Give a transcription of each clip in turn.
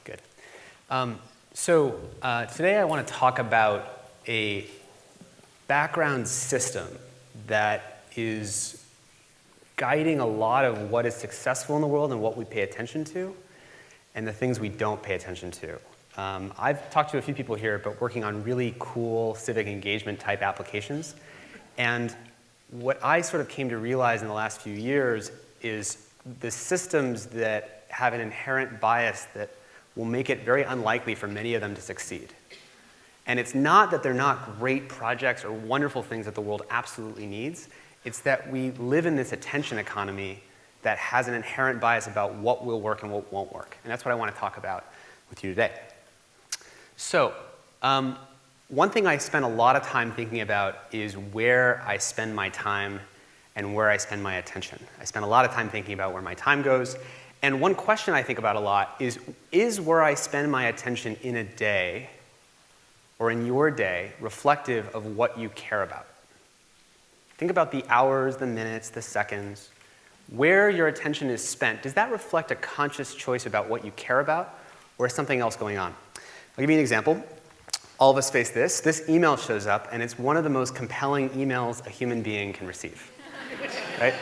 Good. Today I want to talk about a background system that is guiding a lot of what is successful in the world and what we pay attention to, and the things we don't pay attention to. I've talked to a few people here about working on really cool civic engagement type applications, and what I sort of came to realize in the last few years is the systems that have an inherent bias that will make it very unlikely for many of them to succeed. And it's not that they're not great projects or wonderful things that the world absolutely needs. It's that we live in this attention economy that has an inherent bias about what will work and what won't work. And that's what I want to talk about with you today. So, one thing I spend a lot of time thinking about is where I spend my time and where I spend my attention. I spend a lot of time thinking about where my time goes. And one question I think about a lot is where I spend my attention in a day or in your day reflective of what you care about? Think about the hours, the minutes, the seconds. Where your attention is spent, does that reflect a conscious choice about what you care about, or is something else going on? I'll give you an example. All of us face this. This email shows up, and it's one of the most compelling emails a human being can receive. Right?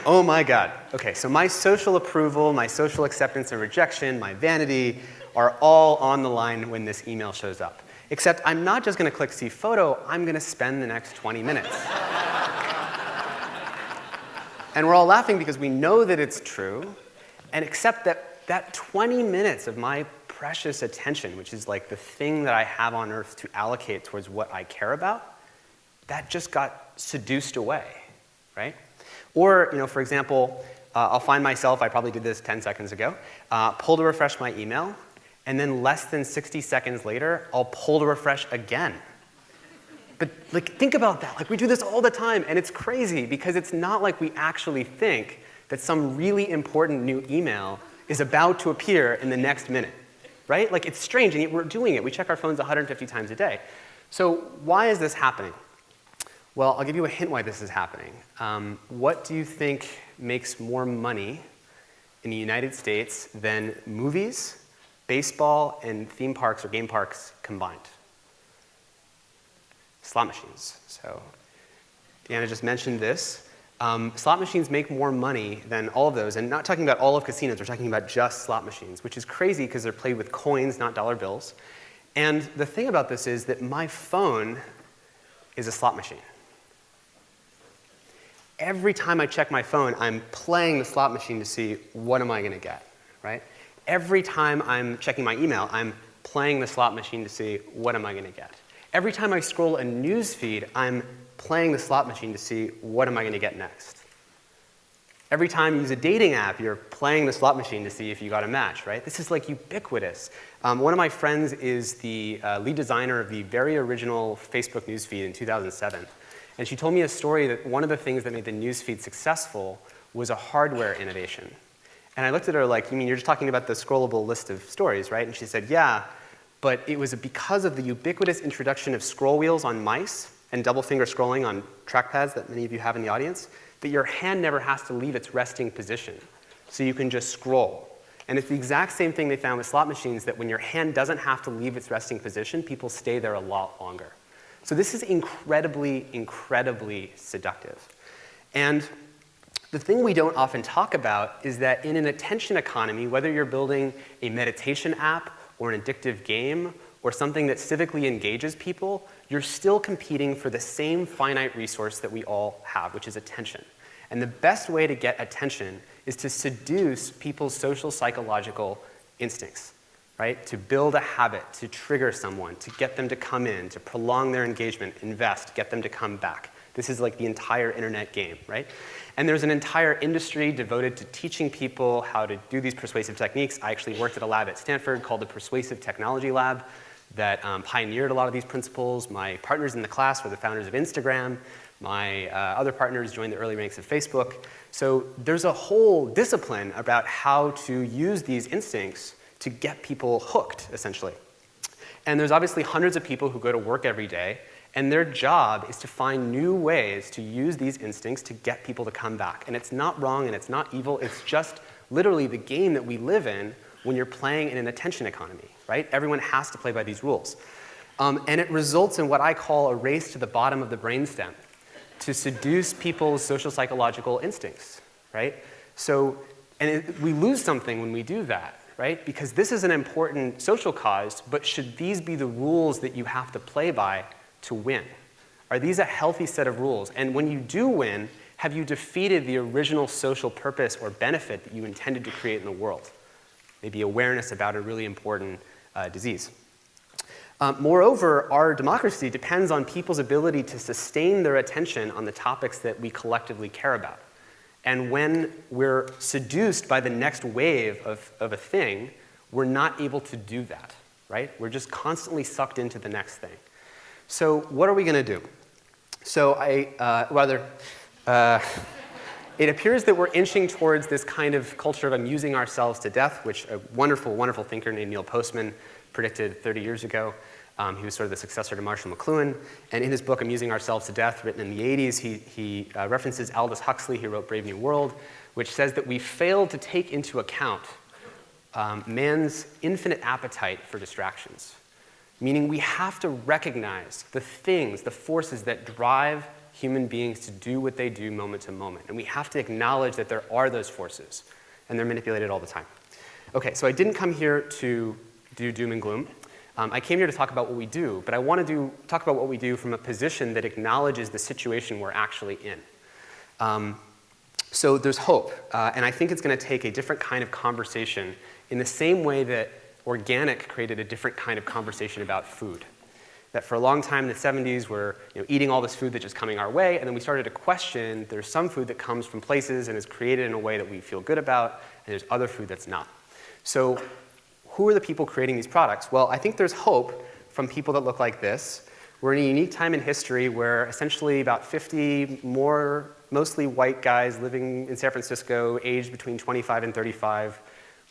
Oh my God. Okay, so my social approval, my social acceptance and rejection, my vanity are all on the line when this email shows up. Except I'm not just going to click see photo, I'm going to spend the next 20 minutes. And we're all laughing because we know that it's true, and except that 20 minutes of my precious attention, which is like the thing that I have on earth to allocate towards what I care about, that just got seduced away, right? Or, for example, I'll find myself, I probably did this 10 seconds ago, pull to refresh my email, and then less than 60 seconds later, I'll pull to refresh again. But think about that. We do this all the time, and it's crazy because it's not like we actually think that some really important new email is about to appear in the next minute, right? It's strange, and yet we're doing it. We check our phones 150 times a day. So why is this happening? Well, I'll give you a hint why this is happening. What do you think makes more money in the United States than movies, baseball, and theme parks or game parks combined? Slot machines. So Deanna just mentioned this. Slot machines make more money than all of those, and not talking about all of casinos, we're talking about just slot machines, which is crazy because they're played with coins, not dollar bills. And the thing about this is that my phone is a slot machine. Every time I check my phone, I'm playing the slot machine to see what am I going to get, right? Every time I'm checking my email, I'm playing the slot machine to see what am I going to get. Every time I scroll a news feed, I'm playing the slot machine to see what am I going to get next. Every time you use a dating app, you're playing the slot machine to see if you got a match, right? This is ubiquitous. One of my friends is the lead designer of the very original Facebook news feed in 2007. And she told me a story that one of the things that made the newsfeed successful was a hardware innovation. And I looked at her like, you mean you're just talking about the scrollable list of stories, right? And she said, yeah, but it was because of the ubiquitous introduction of scroll wheels on mice and double finger scrolling on trackpads that many of you have in the audience, that your hand never has to leave its resting position. So you can just scroll. And it's the exact same thing they found with slot machines, that when your hand doesn't have to leave its resting position, people stay there a lot longer. So this is incredibly, incredibly seductive. And the thing we don't often talk about is that in an attention economy, whether you're building a meditation app or an addictive game or something that civically engages people, you're still competing for the same finite resource that we all have, which is attention. And the best way to get attention is to seduce people's social psychological instincts. Right? To build a habit, to trigger someone, to get them to come in, to prolong their engagement, invest, get them to come back. This is like the entire internet game, right? And there's an entire industry devoted to teaching people how to do these persuasive techniques. I actually worked at a lab at Stanford called the Persuasive Technology Lab that pioneered a lot of these principles. My partners in the class were the founders of Instagram. My other partners joined the early ranks of Facebook. So there's a whole discipline about how to use these instincts to get people hooked, essentially. And there's obviously hundreds of people who go to work every day, and their job is to find new ways to use these instincts to get people to come back. And it's not wrong and it's not evil, it's just literally the game that we live in, when you're playing in an attention economy, right? Everyone has to play by these rules. And it results in what I call a race to the bottom of the brainstem to seduce people's social psychological instincts, right? So, we lose something when we do that, right? Because this is an important social cause, but should these be the rules that you have to play by to win? Are these a healthy set of rules? And when you do win, have you defeated the original social purpose or benefit that you intended to create in the world? Maybe awareness about a really important disease. Moreover, our democracy depends on people's ability to sustain their attention on the topics that we collectively care about. And when we're seduced by the next wave of a thing, we're not able to do that, right? We're just constantly sucked into the next thing. So what are we going to do? So it appears that we're inching towards this kind of culture of amusing ourselves to death, which a wonderful, wonderful thinker named Neil Postman predicted 30 years ago. He was sort of the successor to Marshall McLuhan. And in his book, Amusing Ourselves to Death, written in the 80s, he references Aldous Huxley, who wrote Brave New World, which says that we failed to take into account man's infinite appetite for distractions. Meaning we have to recognize the things, the forces that drive human beings to do what they do moment to moment. And we have to acknowledge that there are those forces, and they're manipulated all the time. Okay, so I didn't come here to do doom and gloom. I came here to talk about what we do, but I want to talk about what we do from a position that acknowledges the situation we're actually in. So there's hope, and I think it's going to take a different kind of conversation in the same way that organic created a different kind of conversation about food. That for a long time in the 70s, we're eating all this food that's just coming our way, and then we started to question there's some food that comes from places and is created in a way that we feel good about, and there's other food that's not. So who are the people creating these products? Well, I think there's hope from people that look like this. We're in a unique time in history where essentially about 50 more mostly white guys living in San Francisco, aged between 25 and 35,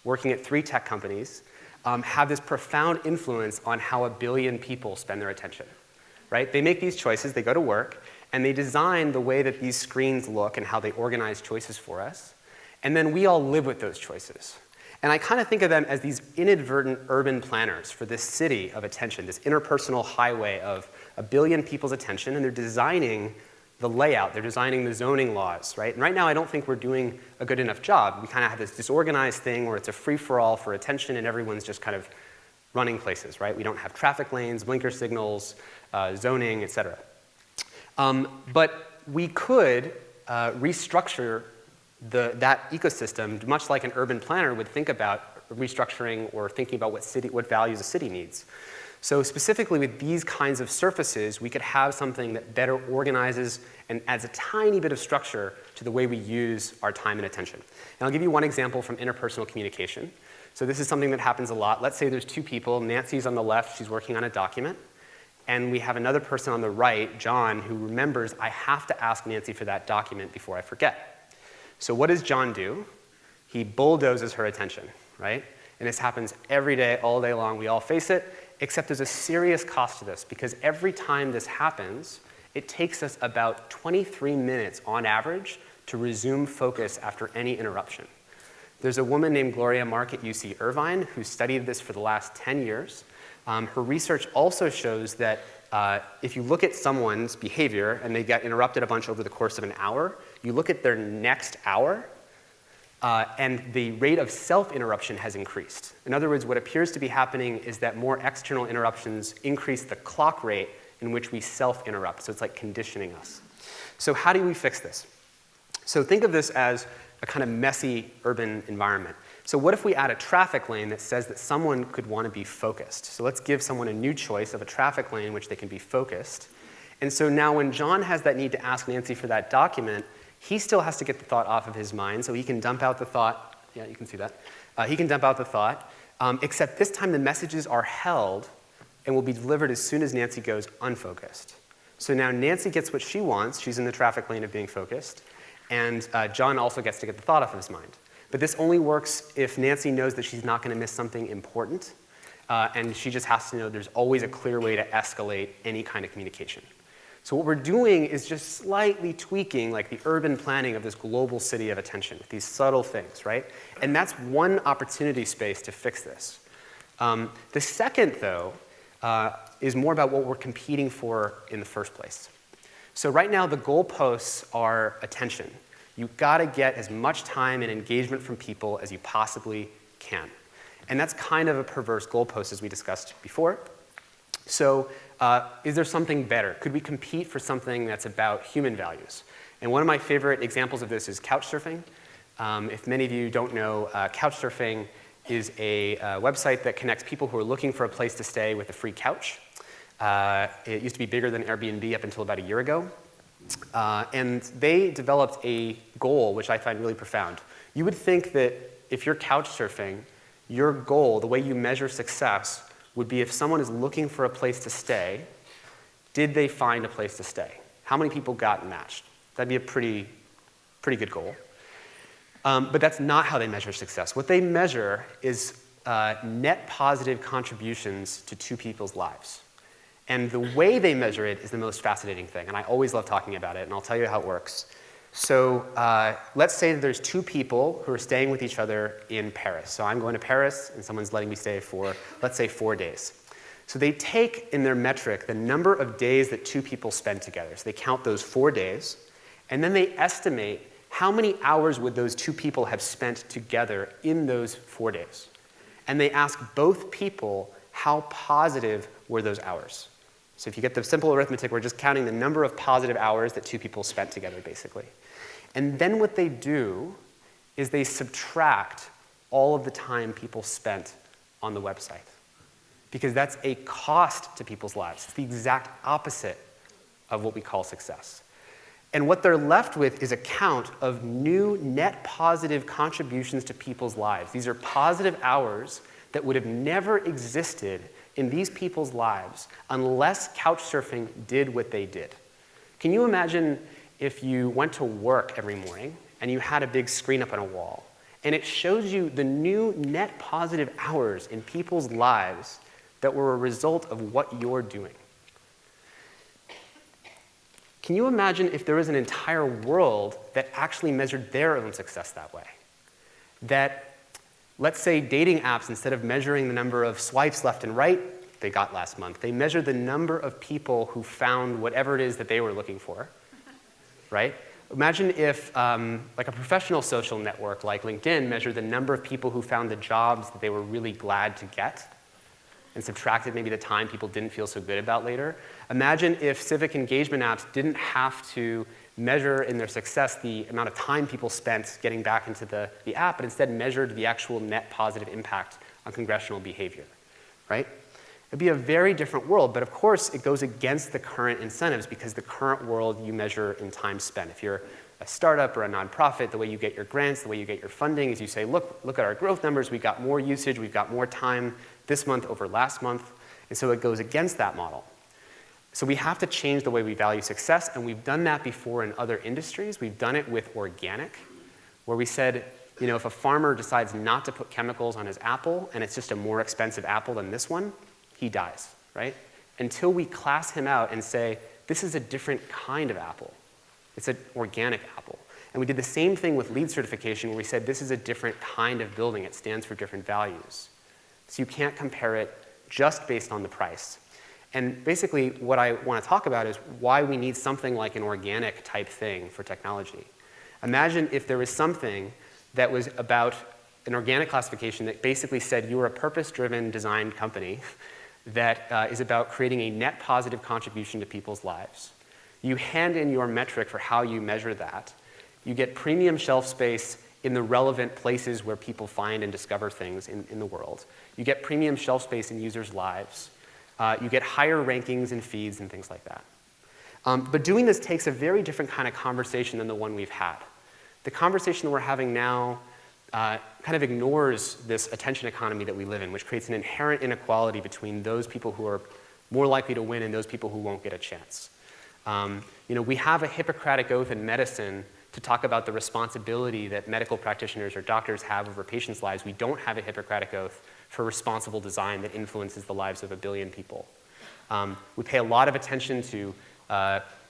working at 3 tech companies, have this profound influence on how 1 billion people spend their attention, right? They make these choices, they go to work, and they design the way that these screens look and how they organize choices for us. And then we all live with those choices. And I kind of think of them as these inadvertent urban planners for this city of attention, this interpersonal highway of 1 billion people's attention, and they're designing the layout, they're designing the zoning laws, right? And right now I don't think we're doing a good enough job. We kind of have this disorganized thing where it's a free-for-all for attention and everyone's just kind of running places, right? We don't have traffic lanes, blinker signals, zoning, et cetera. But we could restructure that ecosystem much like an urban planner would think about restructuring or thinking about what values a city needs. So specifically with these kinds of surfaces, we could have something that better organizes and adds a tiny bit of structure to the way we use our time and attention. And I'll give you one example from interpersonal communication. So this is something that happens a lot. Let's say there's 2 people. Nancy's on the left, she's working on a document. And we have another person on the right, John, who remembers, I have to ask Nancy for that document before I forget. So what does John do? He bulldozes her attention, right? And this happens every day, all day long. We all face it. Except there's a serious cost to this, because every time this happens, it takes us about 23 minutes on average to resume focus after any interruption. There's a woman named Gloria Mark at UC Irvine who studied this for the last 10 years. Her research also shows that if you look at someone's behavior and they get interrupted a bunch over the course of an hour, you look at their next hour, and the rate of self-interruption has increased. In other words, what appears to be happening is that more external interruptions increase the clock rate in which we self-interrupt. So it's like conditioning us. So how do we fix this? So think of this as a kind of messy urban environment. So what if we add a traffic lane that says that someone could want to be focused? So let's give someone a new choice of a traffic lane in which they can be focused. And so now when John has that need to ask Nancy for that document, he still has to get the thought off of his mind, so he can dump out the thought. Yeah, you can see that. He can dump out the thought, except this time the messages are held and will be delivered as soon as Nancy goes unfocused. So now Nancy gets what she wants. She's in the traffic lane of being focused. And John also gets to get the thought off of his mind. But this only works if Nancy knows that she's not going to miss something important. And she just has to know there's always a clear way to escalate any kind of communication. So what we're doing is just slightly tweaking like the urban planning of this global city of attention, these subtle things, right? And that's one opportunity space to fix this. The second, though, is more about what we're competing for in the first place. So right now, the goalposts are attention. You've got to get as much time and engagement from people as you possibly can. And that's kind of a perverse goalpost, as we discussed before. So is there something better? Could we compete for something that's about human values? And one of my favorite examples of this is couchsurfing. If many of you don't know, couchsurfing is a website that connects people who are looking for a place to stay with a free couch. It used to be bigger than Airbnb up until about a year ago. And they developed a goal, which I find really profound. You would think that if you're couchsurfing, your goal, the way you measure success, would be if someone is looking for a place to stay, did they find a place to stay? How many people got matched? That'd be a pretty good goal. But that's not how they measure success. What they measure is net positive contributions to two people's lives. And the way they measure it is the most fascinating thing, and I always love talking about it, and I'll tell you how it works. So let's say that there's two people who are staying with each other in Paris. So I'm going to Paris, and someone's letting me stay for, let's say, 4 days. So they take in their metric the number of days that two people spend together. So they count those 4 days, and then they estimate how many hours would those two people have spent together in those 4 days. And they ask both people how positive were those hours. So if you get the simple arithmetic, we're just counting the number of positive hours that two people spent together, basically. And then what they do is they subtract all of the time people spent on the website, because that's a cost to people's lives. It's the exact opposite of what we call success. And what they're left with is a count of new net positive contributions to people's lives. These are positive hours that would have never existed in these people's lives unless couchsurfing did what they did. Can you imagine if you went to work every morning and you had a big screen up on a wall and it shows you the new net positive hours in people's lives that were a result of what you're doing? Can you imagine if there was an entire world that actually measured their own success that way? That, let's say, dating apps, instead of measuring the number of swipes left and right they got last month, they measured the number of people who found whatever it is that they were looking for, right? Imagine if like a professional social network like LinkedIn measured the number of people who found the jobs that they were really glad to get and subtracted maybe the time people didn't feel so good about later. Imagine if civic engagement apps didn't have to measure in their success the amount of time people spent getting back into the app, but instead measured the actual net positive impact on congressional behavior, right? It'd be a very different world, but of course it goes against the current incentives, because the current world you measure in time spent. If you're a startup or a nonprofit, the way you get your grants, the way you get your funding is you say, look at our growth numbers, we've got more usage, we've got more time this month over last month, and so it goes against that model. So we have to change the way we value success, and we've done that before in other industries. We've done it with organic, where we said, you know, if a farmer decides not to put chemicals on his apple, and it's just a more expensive apple than this one, he dies, right? Until we class him out and say, this is a different kind of apple. It's an organic apple. And we did the same thing with LEED certification, where we said, this is a different kind of building. It stands for different values. So you can't compare it just based on the price. And basically, what I want to talk about is why we need something like an organic type thing for technology. Imagine if there was something that was about an organic classification that basically said you are a purpose-driven design company that is about creating a net positive contribution to people's lives. You hand in your metric for how you measure that. You get premium shelf space in the relevant places where people find and discover things in the world. You get premium shelf space in users' lives. You get higher rankings and feeds and things like that. But doing this takes a very different kind of conversation than the one we've had. The conversation that we're having now kind of ignores this attention economy that we live in, which creates an inherent inequality between those people who are more likely to win and those people who won't get a chance. You know, we have a Hippocratic oath in medicine to talk about the responsibility that medical practitioners or doctors have over patients' lives. We don't have a Hippocratic oath for responsible design that influences the lives of 1 billion people. We pay a lot of attention to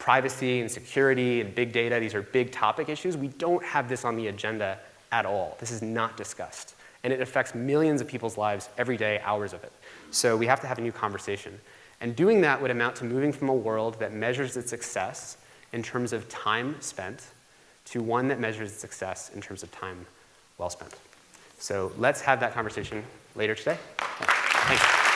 privacy and security and big data, these are big topic issues. We don't have this on the agenda at all. This is not discussed. And it affects millions of people's lives every day, hours of it. So we have to have a new conversation. And doing that would amount to moving from a world that measures its success in terms of time spent to one that measures its success in terms of time well spent. So let's have that conversation later today. Thanks.